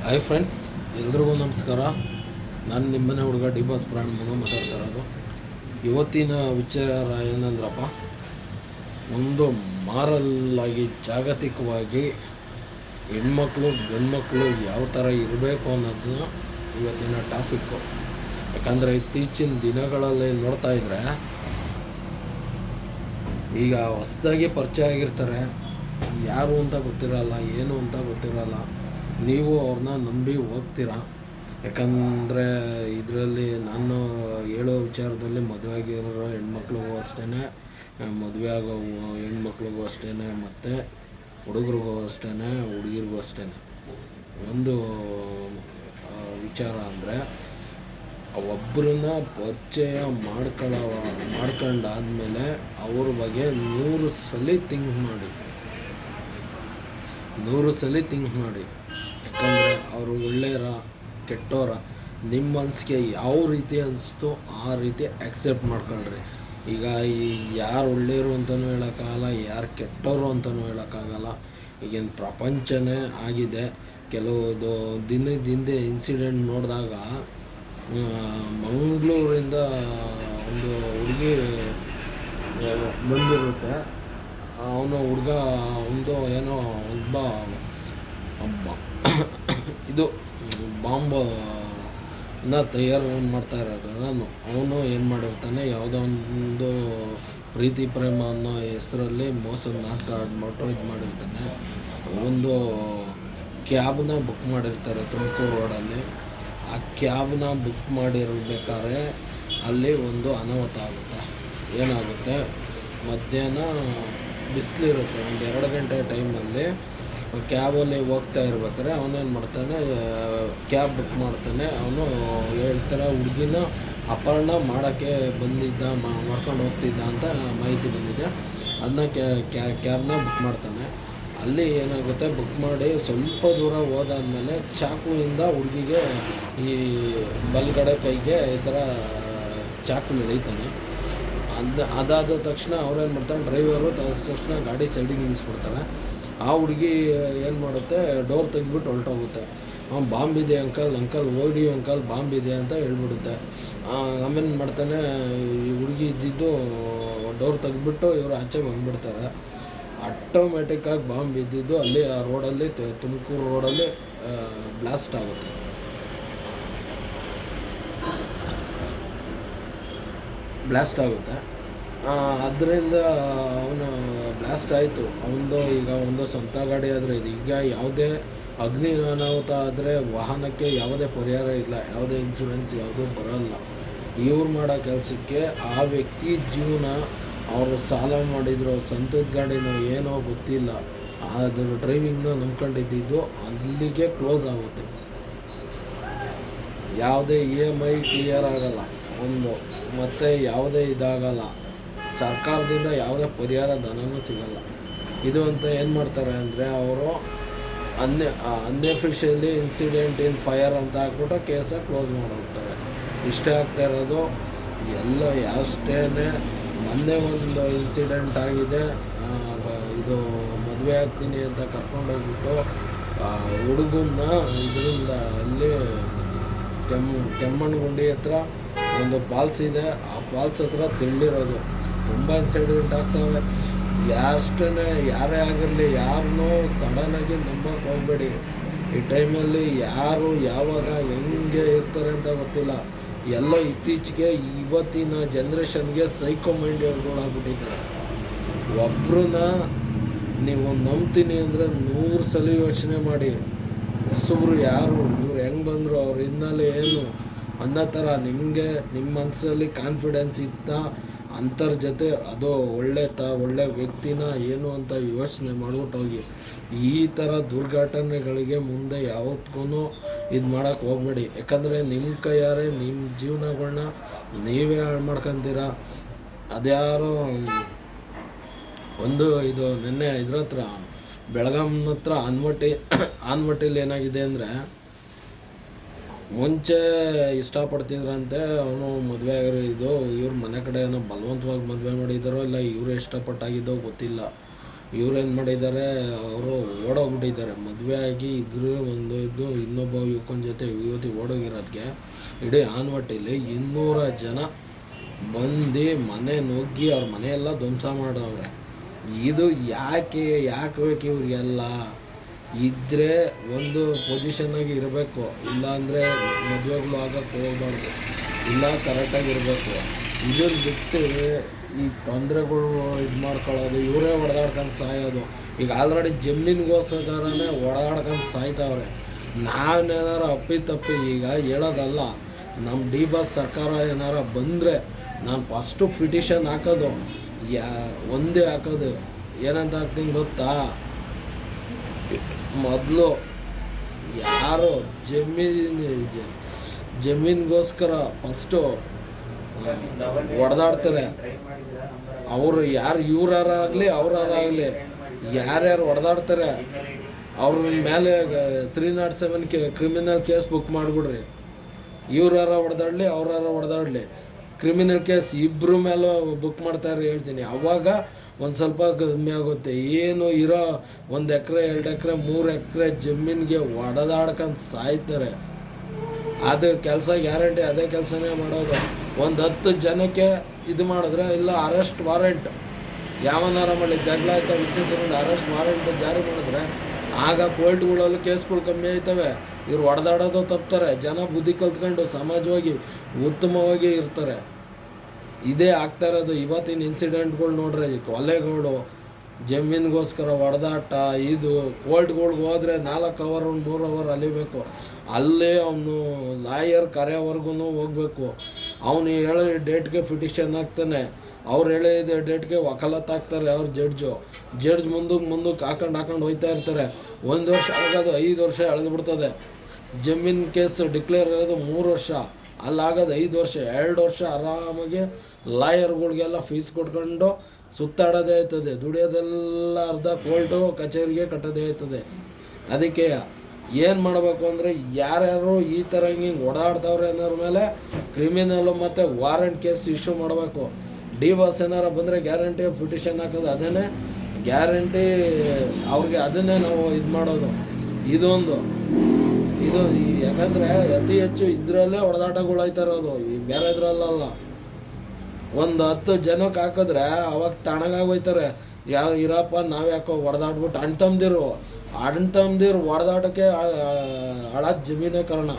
Hi friends, ಎಲ್ರಿಗೂ ನಮಸ್ಕಾರ. ನಾನು ನಿಮ್ಮನೆ ಹುಡುಗ ಡಿ ಬಾಸ್ ಬ್ರಾಂಡ್ ಮಾತಾಡ್ತಾ ಇರೋದು. ಇವತ್ತಿನ ವಿಚಾರ ಏನಂದ್ರಪ್ಪ, ಒಂದು ಮಾರಲ್ಲಾಗಿ ಜಾಗತಿಕವಾಗಿ ಹೆಣ್ಮಕ್ಳು ಗಂಡ್ಮಕ್ಳು ಯಾವ ಥರ ಇರಬೇಕು ಅನ್ನೋದನ್ನ ಇವತ್ತಿನ ಟಾಪಿಕ್ಕು. ಯಾಕಂದರೆ ಇತ್ತೀಚಿನ ದಿನಗಳಲ್ಲಿ ನೋಡ್ತಾ ಇದ್ದರೆ, ಈಗ ಹೊಸದಾಗಿ ಪರಿಚಯ ಆಗಿರ್ತಾರೆ, ಯಾರು ಅಂತ ಗೊತ್ತಿರಲ್ಲ, ಏನು ಅಂತ ಗೊತ್ತಿರಲ್ಲ. ನೀವು ಅವ್ರನ್ನ ನಂಬಿ ಹೋಗ್ತೀರಾ. ಯಾಕಂದರೆ ಇದರಲ್ಲಿ ನಾನು ಹೇಳೋ ವಿಚಾರದಲ್ಲಿ ಮದುವೆ ಆಗಿರೋ ಹೆಣ್ಮಕ್ಳಿಗೂ ಅಷ್ಟೇ, ಮದುವೆ ಆಗೋ ಹೆಣ್ಮಕ್ಳಿಗೂ ಅಷ್ಟೇ, ಮತ್ತು ಹುಡುಗರಿಗೂ ಅಷ್ಟೇ, ಹುಡುಗಿರಿಗೂ ಅಷ್ಟೇ. ಒಂದು ವಿಚಾರ ಅಂದರೆ, ಒಬ್ಬರನ್ನ ಪರಿಚಯ ಮಾಡ್ಕೊಂಡಾದ್ಮೇಲೆ ಅವ್ರ ಬಗ್ಗೆ 100 ಸಲ ಥಿಂಕ್ ಮಾಡಿ. ಯಾಕಂದರೆ ಅವರು ಒಳ್ಳೆಯವರ ಕೆಟ್ಟವರ, ನಿಮ್ಮ ಮನಸ್ಸಿಗೆ ಯಾವ ರೀತಿ ಅನಿಸ್ತೋ ಆ ರೀತಿ ಆ್ಯಕ್ಸೆಪ್ಟ್ ಮಾಡ್ಕೊಳ್ರಿ. ಈಗ ಯಾರು ಒಳ್ಳೆಯವರು ಅಂತಲೂ ಹೇಳೋಕ್ಕಾಗಲ್ಲ, ಯಾರು ಕೆಟ್ಟವರು ಅಂತಲೂ ಹೇಳೋಕ್ಕಾಗಲ್ಲ. ಈಗಿನ ಪ್ರಪಂಚನೇ ಆಗಿದೆ. ಕೆಲವುದು ದಿನದ ಹಿಂದೆ ಇನ್ಸಿಡೆಂಟ್ ನೋಡಿದಾಗ, ಮಂಗಳೂರಿಂದ ಒಂದು ಹುಡುಗಿ ಬಂದಿರುತ್ತೆ. ಅವನು ಹುಡುಗ ಒಂದು ಏನೋ ಒಬ್ಬ ಇದು ಬಾಂಬನ್ನ ತಯಾರು ಮಾಡ್ತಾ ಇರೋದು. ಅವನು ಏನು ಮಾಡಿರ್ತಾನೆ, ಯಾವುದೋ ಒಂದು ಪ್ರೀತಿ ಪ್ರೇಮ ಅನ್ನೋ ಹೆಸರಲ್ಲಿ ಮೋಸದ ನಾಟಕ ಆಡ್ಬಿಟ್ಟು ಇದು ಮಾಡಿರ್ತಾನೆ. ಒಂದು ಕ್ಯಾಬ್ನ ಬುಕ್ ಮಾಡಿರ್ತಾರೆ ತುಮಕೂರು ರೋಡಲ್ಲಿ. ಆ ಕ್ಯಾಬ್ನ ಬುಕ್ ಮಾಡಿರ್ಬೇಕಾದ್ರೆ ಅಲ್ಲಿ ಒಂದು ಅನಾಹುತ ಆಗುತ್ತೆ. ಏನಾಗುತ್ತೆ, ಮಧ್ಯಾಹ್ನ ಬಿಸಿಲಿರುತ್ತೆ, ಒಂದು 2 ಗಂಟೆ ಟೈಮಲ್ಲಿ ಕ್ಯಾಬಲ್ಲಿ ಹೋಗ್ತಾ ಇರ್ಬೇಕಾದ್ರೆ ಅವನೇನು ಮಾಡ್ತಾನೆ, ಕ್ಯಾಬ್ ಬುಕ್ ಮಾಡ್ತಾನೆ. ಅವನು ಹೇಳ್ತಾರೆ ಹುಡುಗಿನ ಅಪಹರಣ ಮಾಡೋಕ್ಕೆ ಬಂದಿದ್ದ, ಮಾಡ್ಕೊಂಡು ಹೋಗ್ತಿದ್ದ ಅಂತ ಮಾಹಿತಿ ಬಂದಿದೆ. ಅದನ್ನ ಕ್ಯಾಬ್ನ ಬುಕ್ ಮಾಡ್ತಾನೆ. ಅಲ್ಲಿ ಏನಾಗುತ್ತೆ, ಬುಕ್ ಮಾಡಿ ಸ್ವಲ್ಪ ದೂರ ಹೋದಾದ್ಮೇಲೆ ಚಾಕುವಿಂದ ಹುಡುಗಿಗೆ ಈ ಬಲಗಡೆ ಕೈಗೆ ಈ ಥರ ಚಾಕು ಎಳೀತಾನೆ. ಅದಾದ ತಕ್ಷಣ ಅವ್ರೇನು ಮಾಡ್ತಾರೆ, ಡ್ರೈವರು ತಕ್ಷಣ ಗಾಡಿ ಸೈಡಿಗೆ ನಿಲ್ಲಿಸ್ಬಿಡ್ತಾರೆ. ಆ ಹುಡುಗಿ ಏನು ಮಾಡುತ್ತೆ, ಡೋರ್ ತೆಗೆದ್ಬಿಟ್ಟು ಹೊರಟೋಗುತ್ತೆ. ಬಾಂಬ್ ಇದೆ ಅಂಕಲ್ ಓಡಿ ಅಂಕಲ್, ಬಾಂಬ್ ಇದೆ ಅಂತ ಹೇಳ್ಬಿಡುತ್ತೆ. ಆಮೇಲೆ ಮಾಡ್ತಾನೆ, ಈ ಹುಡುಗಿ ಇದ್ದಿದ್ದು ಡೋರ್ ತೆಗೆದ್ಬಿಟ್ಟು ಇವರು ಆಚೆ ಬಂದುಬಿಡ್ತಾರೆ. ಆಟೋಮೆಟಿಕ್ಕಾಗಿ ಬಾಂಬ್ ಇದ್ದಿದ್ದು ಅಲ್ಲಿ ಆ ರೋಡಲ್ಲಿ, ತುಮಕೂರು ರೋಡಲ್ಲಿ ಬ್ಲಾಸ್ಟ್ ಆಗುತ್ತೆ. ಅದರಿಂದ ಅವನು ಬ್ಲಾಸ್ಟ್ ಆಯಿತು. ಅವನದು ಸ್ವಂತ ಗಾಡಿ ಆದರೆ ಇದು. ಈಗ ಯಾವುದೇ ಅಗ್ನಿ ಅನಾಹುತ ಆದರೆ ವಾಹನಕ್ಕೆ ಯಾವುದೇ ಪರಿಹಾರ ಇಲ್ಲ, ಯಾವುದೇ ಇನ್ಶೂರೆನ್ಸ್ ಯಾವುದೂ ಬರೋಲ್ಲ. ಇವ್ರು ಮಾಡೋ ಕೆಲಸಕ್ಕೆ ಆ ವ್ಯಕ್ತಿ ಜೀವನ, ಅವರು ಸಾಲ ಮಾಡಿದ್ರು, ಸ್ವಂತದ ಗಾಡಿನೋ ಏನೋ ಗೊತ್ತಿಲ್ಲ, ಅದ್ರ ಡ್ರೈವಿಂಗ್ನ ನಂಬ್ಕೊಂಡಿದ್ದು ಅಲ್ಲಿಗೆ ಕ್ಲೋಸ್ ಆಗುತ್ತೆ. ಯಾವುದೇ EMI ಕ್ಲಿಯರ್ ಆಗಲ್ಲ ಮತ್ತು ಯಾವುದೇ ಇದಾಗಲ್ಲ. ಸರ್ಕಾರದಿಂದ ಯಾವುದೇ ಪರಿಹಾರ ಧನವೂ ಸಿಗಲ್ಲ. ಇದು ಅಂತ ಏನು ಮಾಡ್ತಾರೆ ಅಂದರೆ, ಅವರು ಅನ್ಎಫಿಷಿಯಲಿ ಇನ್ಸಿಡೆಂಟ್ ಇನ್ ಫೈರ್ ಅಂತ ಹಾಕ್ಬಿಟ್ಟು ಕೇಸ ಕ್ಲೋಸ್ ಮಾಡಿಬಿಡ್ತಾರೆ. ಇಷ್ಟೇ ಆಗ್ತಾ ಇರೋದು. ಎಲ್ಲ ಅಷ್ಟೇ. ಮೊನ್ನೆ ಒಂದು ಇನ್ಸಿಡೆಂಟ್ ಆಗಿದೆ. ಇದು ಮದುವೆ ಆಗ್ತೀನಿ ಅಂತ ಕರ್ಕೊಂಡೋಗ್ಬಿಟ್ಟು ಹುಡುಗನ್ನ ಇದರಿಂದ ಅಲ್ಲಿ ಕೆಮ್ಮಣ್ಣಗುಂಡಿ ಹತ್ರ ಒಂದು ಫಾಲ್ಸ್ ಇದೆ, ಆ ಫಾಲ್ಸ್ ಹತ್ರ ತಿಳ್ಳಿರೋದು. ತುಂಬ ಇನ್ಸಿಡೆಂಟ್ ಆಗ್ತವೆ. ಯಾರೇ ಆಗಿರಲಿ, ಯಾರನ್ನೂ ಸಡನ್ನಾಗಿ ನಂಬಕ್ಕೆ ಹೋಗಬೇಡಿ. ಈ ಟೈಮಲ್ಲಿ ಯಾರು ಯಾವಾಗ ಹೆಂಗೆ ಇರ್ತಾರೆ ಅಂತ ಗೊತ್ತಿಲ್ಲ. ಎಲ್ಲೋ ಇತ್ತೀಚೆಗೆ ಇವತ್ತಿನ ಜನ್ರೇಷನ್ಗೆ ಸೈಕೋ ಮೈಂಡ್ಗಳಾಗ್ಬಿಟ್ಟಿದ್ದಾರೆ. ಒಬ್ಬರನ್ನ ನೀವು ನಂಬ್ತೀನಿ ಅಂದರೆ 100 ಸಲ ಯೋಚನೆ ಮಾಡಿ. ಹೊಸಬ್ರು ಯಾರು, ಇವ್ರು ಹೆಂಗೆ ಬಂದರು, ಅವ್ರ ಹಿನ್ನೆಲೆ ಏನು ಅನ್ನೋ ಥರ ನಿಮ್ಮ ಮನಸ್ಸಲ್ಲಿ ಕಾನ್ಫಿಡೆನ್ಸ್ ಇತ್ತಾ ಅಂಥವ್ರ ಜೊತೆ, ಅದು ಒಳ್ಳೆ ವ್ಯಕ್ತಿನ ಏನು ಅಂತ ಯೋಚನೆ ಮಾಡ್ಬಿಟ್ಟು ಹೋಗಿ. ಈ ಥರ ದುರ್ಘಟನೆಗಳಿಗೆ ಮುಂದೆ ಯಾವತ್ತೂ ಇದು ಮಾಡೋಕ್ಕೆ ಹೋಗಬೇಡಿ. ಯಾಕಂದರೆ ನಿಮ್ಮ ಕೈಯಾರೆ ನಿಮ್ಮ ಜೀವನಗಳ್ನ ನೀವೇ ಹಾಳು ಮಾಡ್ಕೊತೀರ. ಅದ್ಯಾರೋ ಒಂದು ಇದು ನಿನ್ನೆ ಇದ್ರ ಹತ್ರ, ಬೆಳಗಾಂ ಹತ್ರ ಆನ್ಮಟ್ಟಿಲಿ ಏನಾಗಿದೆ ಅಂದರೆ, ಮುಂಚೆ ಇಷ್ಟಪಡ್ತಿದ್ರಂತೆ. ಅವನು ಮದುವೆ ಆಗಿರೋ ಇವ್ರ ಮನೆ ಕಡೆ ಏನೋ ಬಲವಂತವಾಗಿ ಮದುವೆ ಮಾಡಿದ್ದಾರೋ ಇಲ್ಲ ಇವರು ಇಷ್ಟಪಟ್ಟಾಗಿದ್ದೋ ಗೊತ್ತಿಲ್ಲ. ಇವ್ರೇನು ಮಾಡಿದ್ದಾರೆ, ಅವರು ಓಡೋಗ್ಬಿಟ್ಟಿದ್ದಾರೆ. ಮದುವೆ ಆಗಿ ಇದ್ರ ಇದು ಇನ್ನೊಬ್ಬ ಯುವಕನ ಜೊತೆ ಯುವತಿ ಓಡೋಗಿರೋದಕ್ಕೆ ಇಡೀ ಆನ್ವಟ್ಟಿಲಿ 200 ಜನ ಬಂದು ಮನೆ ನುಗ್ಗಿ ಅವ್ರ ಮನೆಯೆಲ್ಲ ಧ್ವಂಸ ಮಾಡವ್ರೆ. ಇದು ಯಾಕೆ ಬೇಕು ಇವ್ರಿಗೆಲ್ಲ? ಇದ್ದರೆ ಒಂದು ಪೊಸಿಷನ್ನಾಗಿ ಇರಬೇಕು, ಇಲ್ಲಾಂದರೆ ಮದುವೆಗಳು ಆಗಕ್ಕೆ ಹೋಗ್ಬಾರ್ದು, ಇಲ್ಲ ಕರೆಕ್ಟಾಗಿರಬೇಕು. ಇದ್ರ ಬಿಟ್ಟು ಈ ತೊಂದರೆಗಳು ಇದು ಮಾಡ್ಕೊಳ್ಳೋದು, ಇವರೇ ಹೊಡೆದಾಡ್ಕೊಂಡು ಸಾಯೋದು. ಈಗ ಆಲ್ರೆಡಿ ಜಮೀನಿಗೋಸ್ಕರನೇ ಹೊಡೆದಾಡ್ಕೊಂಡು ಸಾಯ್ತಾವ್ರೆ. ನಾವೇನಾರು ಅಪ್ಪಿತಪ್ಪಿ ಈಗ ಹೇಳೋದಲ್ಲ, ನಮ್ಮ ಡಿ ಬಾಸ್ ಸರ್ಕಾರ ಏನಾರ ಬಂದರೆ ನಾನು ಫಸ್ಟು ಪಿಟಿಷನ್ ಹಾಕೋದು ಒಂದೇ ಹಾಕೋದು. ಏನಂತ ಹಾಕ್ತೀನಿ ಗೊತ್ತಾ? ಮೊದಲು ಯಾರು ಜಮೀನಿಗೋಸ್ಕರ ಫಸ್ಟು ಹೊಡೆದಾಡ್ತಾರೆ ಅವರು, ಯಾರು ಇವರಾಗಲಿ ಅವರಾಗಲಿ ಯಾರ್ಯಾರು ಹೊಡೆದಾಡ್ತಾರೆ ಅವ್ರ ಮೇಲೆ 307 ಕ್ರಿಮಿನಲ್ ಕೇಸ್ ಬುಕ್ ಮಾಡಿಬಿಡ್ರಿ. ಇವ್ರಾರ ಹೊಡೆದಾಡಲಿ ಅವ್ರಾರ ಹೊಡೆದಾಡಲಿ ಕ್ರಿಮಿನಲ್ ಕೇಸ್ ಇಬ್ಬರ ಮೇಲೂ ಬುಕ್ ಮಾಡ್ತಾರೆ ಹೇಳ್ತೀನಿ. ಅವಾಗ ಒಂದು ಸ್ವಲ್ಪ ಕಮ್ಮಿ ಆಗುತ್ತೆ. ಏನು ಇರೋ 1 ಎಕರೆ 2 ಎಕರೆ 3 ಎಕರೆ ಜಮೀನಿಗೆ ಹೊಡೆದಾಡ್ಕೊಂಡು ಸಾಯ್ತಾರೆ. ಅದು ಕೆಲಸ ಗ್ಯಾರಂಟಿ, ಅದೇ ಕೆಲಸನೇ ಮಾಡೋದು. ಒಂದು 10 ಜನಕ್ಕೆ ಇದು ಮಾಡಿದ್ರೆ, ಇಲ್ಲ ಅರೆಸ್ಟ್ ವಾರೆಂಟ್ ಯಾವನಾರ ಮಾಡಲಿ, ಜಗಳ ಆಯ್ತಾ ವಿಚಾರಿಸ್ಕೊಂಡು ಅರೆಸ್ಟ್ ವಾರೆಂಟ್ ಜಾರಿ ಮಾಡಿದ್ರೆ ಆಗ ಕೋರ್ಟ್ಗಳಲ್ಲಿ ಕೇಸ್ಗಳು ಕಮ್ಮಿ ಆಯ್ತವೆ. ಇವ್ರು ಹೊಡೆದಾಡೋದು ತಪ್ತಾರೆ, ಜನ ಬುದ್ಧಿ ಕಲ್ತ್ಕೊಂಡು ಸಮಾಜವಾಗಿ ಉತ್ತಮವಾಗಿ ಇರ್ತಾರೆ. ಇದೇ ಆಗ್ತಾ ಇರೋದು. ಇವತ್ತಿನ ಇನ್ಸಿಡೆಂಟ್ಗಳು ನೋಡ್ರಿ, ಕೊಲೆಗಳು, ಜಮೀನಿಗೋಸ್ಕರ ಹೊಡೆದಾಟ, ಇದು ಕೋರ್ಟ್ಗಳ್ಗೆ ಹೋದರೆ 4 ಅವರ್ 3 ಅವರ್ ಅಲಿಬೇಕು. ಅಲ್ಲೇ ಅವನು ಲಾಯರ್ ಕರೆಯೋವರೆಗೂ ಹೋಗ್ಬೇಕು. ಅವನು ಹೇಳೋ ಡೇಟ್ಗೆ ಪಿಟಿಷನ್ ಹಾಕ್ತಾನೆ, ಅವ್ರು ಹೇಳಿದ ಡೇಟ್ಗೆ ವಕಾಲತ್ ಹಾಕ್ತಾರೆ. ಅವ್ರು ಜಡ್ಜ್ ಮುಂದಕ್ಕೆ ಹಾಕೊಂಡು ಹೋಗ್ತಾ ಇರ್ತಾರೆ. 1 ವರ್ಷ ಆಗೋದು 5 ವರ್ಷ ಎಳೆದ್ಬಿಡ್ತದೆ. ಜಮೀನು ಕೇಸ್ ಡಿಕ್ಲೇರ್ ಇರೋದು 3 ವರ್ಷ, ಅಲ್ಲಾಗೋದು 5 ವರ್ಷ. 2 ವರ್ಷ ಆರಾಮಾಗಿ ಲಾಯರ್ಗಳಿಗೆಲ್ಲ ಫೀಸ್ ಕೊಟ್ಕೊಂಡು ಸುತ್ತಾಡೋದೇ ಆಯ್ತದೆ. ದುಡಿಯೋದೆಲ್ಲ ಅರ್ಧ ಕೋರ್ಟು ಕಚೇರಿಗೆ ಕಟ್ಟೋದೇ ಆಯ್ತದೆ. ಅದಕ್ಕೆ ಏನು ಮಾಡಬೇಕು ಅಂದರೆ, ಯಾರ್ಯಾರು ಈ ಥರ ಹಿಂಗೆ ಓಡಾಡ್ತಾವ್ರೆ ಅನ್ನೋರ ಮೇಲೆ ಕ್ರಿಮಿನಲ್ಲು ಮತ್ತು ವಾರೆಂಟ್ ಕೇಸ್ ಇಶ್ಯೂ ಮಾಡಬೇಕು. ಡಿ ಬಾಸ್ ಏನಾರ ಬಂದರೆ ಗ್ಯಾರಂಟಿ ಪಿಟಿಷನ್ ಹಾಕೋದು, ಅದನ್ನೇ ಗ್ಯಾರಂಟಿ ಅವ್ರಿಗೆ, ಅದನ್ನೇ ನಾವು ಇದು ಮಾಡೋದು. ಇದು ಯಾಕಂದರೆ ಅತಿ ಹೆಚ್ಚು ಇದರಲ್ಲೇ ಹೊಡೆದಾಟಗಳು ಆಯ್ತಾ ಇರೋದು, ಈ ಬೇರೆ ಇದ್ರಲ್ಲ. ಒಂದು 10 ಜನಕ್ಕೆ ಹಾಕಿದ್ರೆ ಅವಾಗ ತಣ್ಣಗಾಗೋಯ್ತಾರೆ. ಇರಪ್ಪ ನಾವು ಯಾಕೋ ಹೊಡೆದಾಡ್ಬಿಟ್ಟು ಅಣ್ಣ ತಮ್ಮದಿರು ಹೊಡೆದಾಟಕ್ಕೆ ಹಳ ಜಮೀನೇ ಕಾರಣ.